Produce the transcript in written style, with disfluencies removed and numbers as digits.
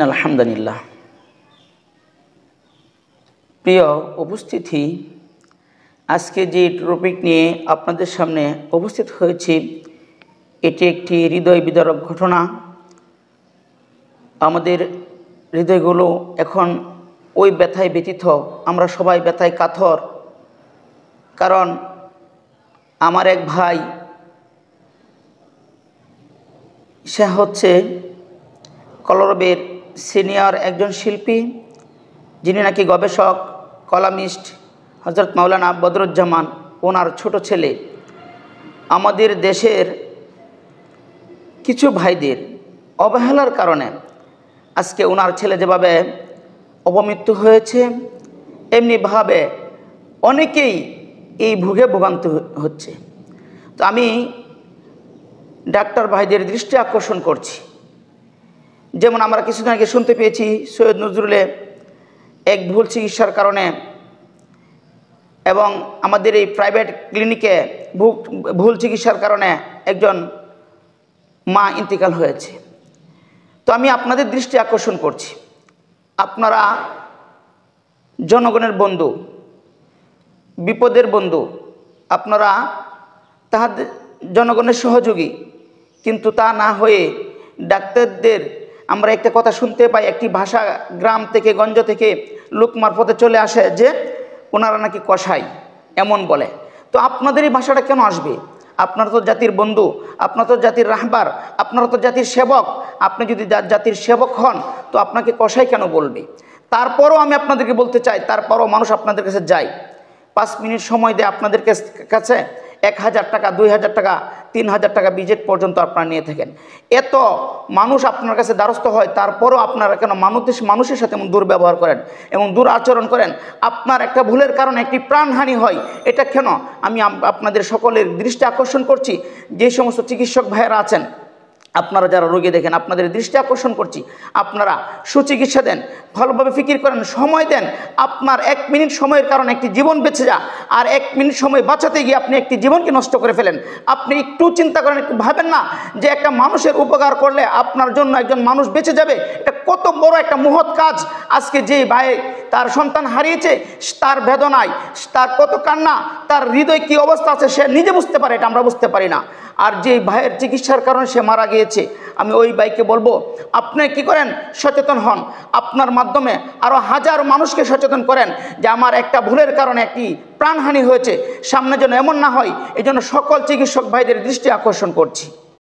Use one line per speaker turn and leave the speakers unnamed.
আলহামদুলিল্লাহ। প্রিয় উপস্থিতি, আজকে যে টপিক নিয়ে আপনাদের সামনে উপস্থিত হয়েছি এটি একটি হৃদয় বিদারক ঘটনা। আমাদের হৃদয়গুলো এখন ওই ব্যথায় ব্যথিত, আমরা সবাই ব্যথায় কাতর। কারণ আমার এক ভাই, সে হচ্ছে কলরবের সিনিয়র একজন শিল্পী, যিনি নাকি গবেষক, কলামিস্ট, হযরত মাওলানা বদরুজ্জামান ওনার ছোট ছেলে। আমাদের দেশের কিছু ভাইদের অবহেলার কারণে আজকে ওনার ছেলে যেভাবে অপমৃত্যু হয়েছে, এমনিভাবে অনেকেই এই ভোগান্তি হচ্ছে। তো আমি ডাক্তার ভাইদের দৃষ্টি আকর্ষণ করছি। যেমন আমরা কিছুদিন আগে শুনতে পেয়েছি সৈয়দ নজরুলে এক ভুল চিকিৎসার কারণে এবং আমাদের এই প্রাইভেট ক্লিনিকে ভুল চিকিৎসার কারণে একজন মা ইন্তেকাল হয়েছে। তো আমি আপনাদের দৃষ্টি আকর্ষণ করছি, আপনারা জনগণের বন্ধু, বিপদের বন্ধু, আপনারা তাহাদের জনগণের সহযোগী, কিন্তু তা না হয়ে ডাক্তারদের আমরা একটা কথা শুনতে পাই, একটি ভাষা গ্রাম থেকে গঞ্জ থেকে লোক মারফতে চলে আসে যে ওনারা নাকি কসাই, এমন বলে। তো আপনাদের এই ভাষাটা কেন আসবে? আপনারা তো জাতির বন্ধু, আপনারা তো জাতির রাহবার, আপনারা তো জাতির সেবক। আপনি যদি জাতির সেবক হন তো আপনাকে কসাই কেন বলবে? তারপরও আমি আপনাদেরকে বলতে চাই, তারপরও মানুষ আপনাদের কাছে যায়, 5 মিনিট সময় দেয় আপনাদের কাছে 1000 টাকা, 2000 টাকা, 3000 টাকা বিজেট পর্যন্ত আপনারা নিয়ে থাকেন। এত মানুষ আপনার কাছে দ্বারস্থ হয়, তারপরও আপনারা কেন মানুষের সাথে দুর্ব্যবহার করেন এবং দুরাচরণ করেন? আপনার একটা ভুলের কারণে একটি প্রাণহানি হয়, এটা কেন? আমি আপনাদের সকলের দৃষ্টি আকর্ষণ করছি। যে সমস্ত চিকিৎসক ভাইয়েরা আছেন, আপনারা যারা রোগী দেখেন, আপনাদের দৃষ্টি আকর্ষণ করছি, আপনারা সুচিকিৎসা দেন, ভালোভাবে ফিকির করেন, সময় দেন। আপনার 1 মিনিট সময়ের কারণে একটি জীবন বেঁচে যা, আর 1 মিনিট সময় বাঁচাতে গিয়ে আপনি একটি জীবনকে নষ্ট করে ফেলেন। আপনি একটু চিন্তা করেন, একটু ভাবেন না যে একটা মানুষের উপকার করলে আপনার জন্য একজন মানুষ বেঁচে যাবে? এটা কত বড় একটা মহৎ কাজ। আজকে যে ভাই তার সন্তান হারিয়েছে, তার বেদনায়, তার কত কান্না, তার হৃদয় কী অবস্থা আছে সে নিজে বুঝতে পারে, এটা আমরা বুঝতে পারি না। আর যে ভাইয়ের চিকিৎসার কারণে সে মারা গিয়েছে, আমি ওই ভাইকে বলবো, আপনি কি করেন? সচেতন হন। আপনার মাধ্যমে আরও হাজার মানুষকে সচেতন করেন যে আমার একটা ভুলের কারণে একটি প্রাণহানি হয়েছে, সামনে যেন এমন না হয়। এই জন্য সকল চিকিৎসক ভাইদের দৃষ্টি আকর্ষণ করছি।